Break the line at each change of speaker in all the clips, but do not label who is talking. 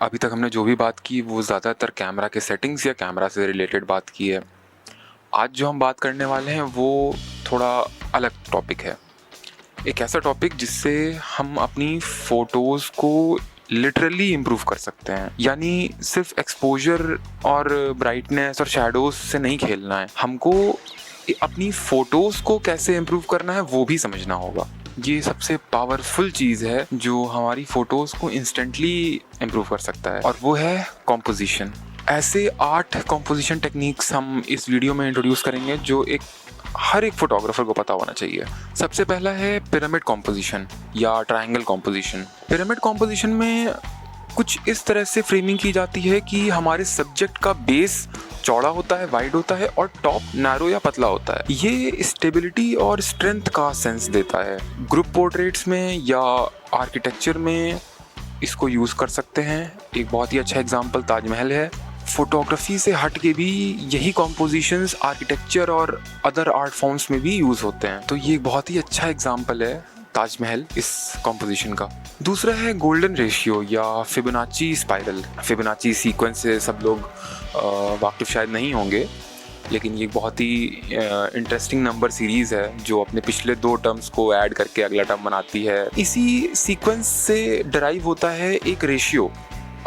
अभी तक हमने जो भी बात की वो ज़्यादातर कैमरा के सेटिंग्स या कैमरा से रिलेटेड बात की है। आज जो हम बात करने वाले हैं वो थोड़ा अलग टॉपिक है। एक ऐसा टॉपिक जिससे हम अपनी फ़ोटोज़ को लिटरली इम्प्रूव कर सकते हैं। यानी सिर्फ एक्सपोजर और ब्राइटनेस और शैडोज़ से नहीं खेलना है, हमको अपनी फ़ोटोज़ को कैसे इम्प्रूव करना है वो भी समझना होगा। ये सबसे पावरफुल चीज़ है जो हमारी फ़ोटोज़ को इंस्टेंटली इम्प्रूव कर सकता है, और वो है कॉम्पोजिशन। ऐसे 8 कॉम्पोजिशन टेक्निक्स हम इस वीडियो में इंट्रोड्यूस करेंगे जो हर एक फोटोग्राफर को पता होना चाहिए। सबसे पहला है पिरामिड कॉम्पोजिशन या ट्रायंगल कॉम्पोजिशन। पिरामिड कॉम्पोजिशन में कुछ इस तरह से फ्रेमिंग की जाती है कि हमारे सब्जेक्ट का बेस चौड़ा होता है, वाइड होता है, और टॉप नैरो या पतला होता है। ये स्टेबिलिटी और स्ट्रेंथ का सेंस देता है। ग्रुप पोर्ट्रेट्स में या आर्किटेक्चर में इसको यूज़ कर सकते हैं। एक बहुत ही अच्छा एग्जाम्पल ताजमहल है। फोटोग्राफी से हट के भी यही कॉम्पोजिशंस आर्किटेक्चर और अदर आर्ट फॉर्म्स में भी यूज़ होते हैं। तो ये बहुत ही अच्छा एग्जाम्पल है ताजमहल इस कॉम्पोजिशन का। दूसरा है गोल्डन रेशियो या फिबोनाची स्पाइरल। फिबोनाची सीक्वेंस से सब लोग वाकिफ शायद नहीं होंगे, लेकिन ये बहुत ही इंटरेस्टिंग नंबर सीरीज़ है जो अपने पिछले 2 टर्म्स को ऐड करके अगला टर्म बनाती है। इसी सीक्वेंस से डराइव होता है एक रेशियो,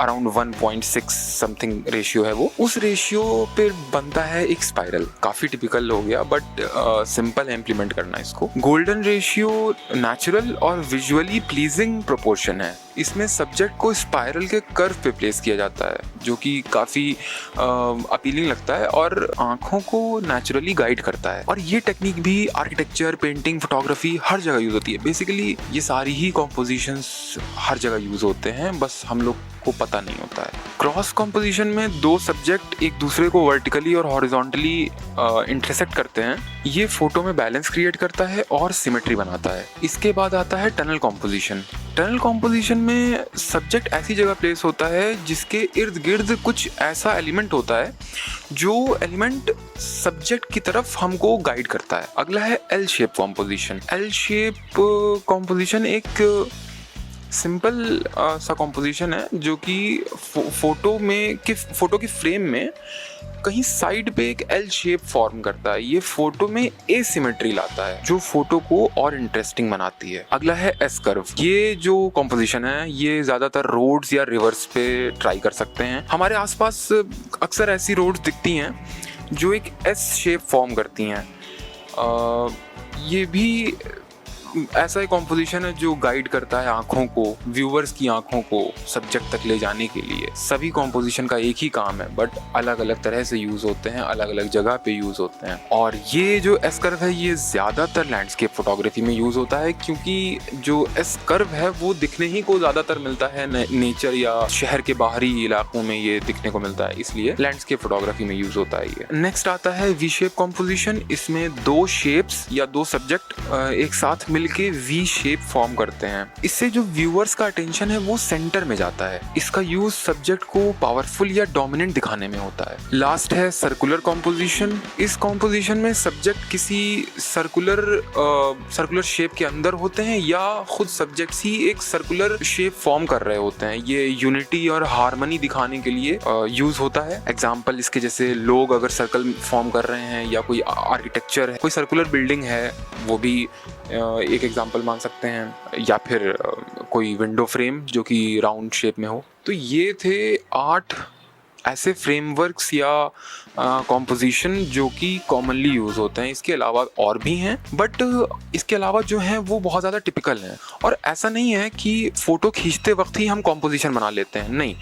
अराउंड 1.6 समथिंग रेशियो है वो। उस रेशियो पे बनता है एक स्पाइरल। काफ़ी टिपिकल हो गया बट सिंपल है इम्प्लीमेंट करना इसको। गोल्डन रेशियो नेचुरल और विजुअली प्लीजिंग प्रोपोर्शन है। इसमें सब्जेक्ट को स्पाइरल के कर्व पे प्लेस किया जाता है जो कि काफ़ी अपीलिंग लगता है और आँखों को नेचुरली गाइड करता है। और ये टेक्निक भी आर्किटेक्चर, पेंटिंग, फोटोग्राफी हर जगह यूज़ होती है। बेसिकली ये सारी ही कॉम्पोजिशंस हर जगह यूज़ होते हैं, बस हम लोग को पता नहीं होता है। क्रॉस कॉम्पोजिशन में 2 सब्जेक्ट एक दूसरे को वर्टिकली और हॉरिजॉन्टली इंटरसेक्ट करते हैं। ये फोटो में बैलेंस क्रिएट करता है और सिमेट्री बनाता है। इसके बाद आता है टनल कॉम्पोजिशन। टनल कॉम्पोजिशन में सब्जेक्ट ऐसी जगह प्लेस होता है जिसके इर्द गिर्द कुछ ऐसा एलिमेंट होता है जो एलिमेंट सब्जेक्ट की तरफ हमको गाइड करता है। अगला है L shape composition. L shape composition एक सिंपल सा कॉम्पोजिशन है जो कि फोटो की फ्रेम में कहीं साइड पे एक एल शेप फॉर्म करता है। ये फोटो में एसिमेट्री लाता है जो फोटो को और इंटरेस्टिंग बनाती है। अगला है एस कर्व। ये जो कॉम्पोजिशन है ये ज्यादातर रोड्स या रिवर्स पे ट्राई कर सकते हैं। हमारे आसपास अक्सर ऐसी रोड्स दिखती हैं जो एक एस शेप फॉर्म करती हैं। ये भी ऐसा एक कॉम्पोजिशन है जो गाइड करता है आंखों को, व्यूअर्स की आंखों को सब्जेक्ट तक ले जाने के लिए। सभी कॉम्पोजिशन का एक ही काम है बट अलग अलग तरह से यूज़ होते हैं, अलग अलग जगह पे यूज़ होते हैं। और ये जो एस कर्व है ये ज़्यादातर लैंडस्केप फोटोग्राफी में यूज़ होता है क्योंकि जो एस कर्व है वो दिखने ही को ज़्यादातर मिलता है नेचर या शहर के बाहरी इलाकों में ये दिखने को मिलता है, इसलिए लैंडस्केप फोटोग्राफी में यूज़ होता है ये। नेक्स्ट आता है वी शेप कॉम्पोजिशन। इसमें 2 शेप्स या 2 सब्जेक्ट एक साथ मिलके वी शेप फॉर्म करते हैं। इससे जो व्यूअर्स का अटेंशन है वो सेंटर में जाता है। इसका यूज सब्जेक्ट को पावरफुल या डोमिनेंट दिखाने में होता है। लास्ट है सर्कुलर कॉम्पोजिशन। इस कॉम्पोजिशन में सब्जेक्ट किसी सर्कुलर शेप के अंदर होते हैं या खुद सब्जेक्ट्स ही एक सर्कुलर शेप फॉर्म कर रहे होते हैं। ये यूनिटी और हार्मनी दिखाने के लिए यूज होता है। एग्जाम्पल इसके जैसे लोग अगर सर्कल फॉर्म कर रहे हैं या कोई आर्किटेक्चर है, कोई सर्कुलर बिल्डिंग है, वो भी एक एग्जांपल मान सकते हैं, या फिर कोई विंडो फ्रेम जो कि राउंड शेप में हो। तो ये थे 8 ऐसे फ्रेमवर्क्स या कॉम्पोजिशन जो कि कॉमनली यूज़ होते हैं। इसके अलावा और भी हैं बट इसके अलावा जो हैं वो बहुत ज़्यादा टिपिकल हैं। और ऐसा नहीं है कि फ़ोटो खींचते वक्त ही हम कॉम्पोजिशन बना लेते हैं, नहीं।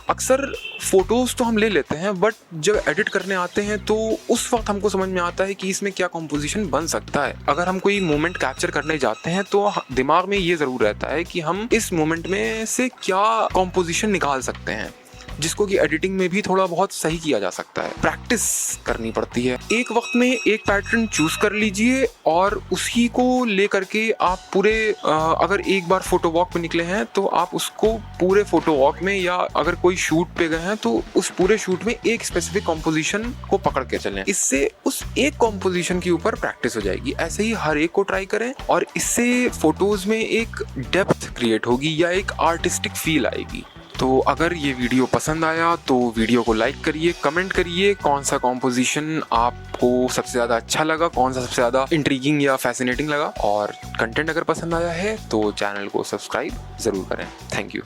अक्सर फ़ोटोज़ तो हम ले लेते हैं बट जब एडिट करने आते हैं तो उस वक्त हमको समझ में आता है कि इसमें क्या कॉम्पोजिशन बन सकता है। अगर हम कोई मोमेंट कैप्चर करने जाते हैं तो दिमाग में ये ज़रूर रहता है कि हम इस मोमेंट में से क्या कॉम्पोजिशन निकाल सकते हैं, जिसको कि एडिटिंग में भी थोड़ा बहुत सही किया जा सकता है। प्रैक्टिस करनी पड़ती है। एक वक्त में एक पैटर्न चूज कर लीजिए और उसी को लेकर के आप पूरे अगर एक बार फोटो वॉक पे निकले हैं तो आप उसको पूरे फोटो वॉक में या अगर कोई शूट पे गए हैं तो उस पूरे शूट में एक स्पेसिफिक कॉम्पोजिशन को पकड़ के चलें। इससे उस एक कॉम्पोजिशन के ऊपर प्रैक्टिस हो जाएगी। ऐसे ही हर एक को ट्राई करें और इससे फोटोज में एक डेप्थ क्रिएट होगी या एक आर्टिस्टिक फील आएगी। तो अगर ये वीडियो पसंद आया तो वीडियो को लाइक करिए, कमेंट करिए कौन सा कॉम्पोजिशन आपको सबसे ज़्यादा अच्छा लगा, कौन सा सबसे ज़्यादा इंट्रीगिंग या फैसिनेटिंग लगा, और कंटेंट अगर पसंद आया है तो चैनल को सब्सक्राइब ज़रूर करें। Thank you.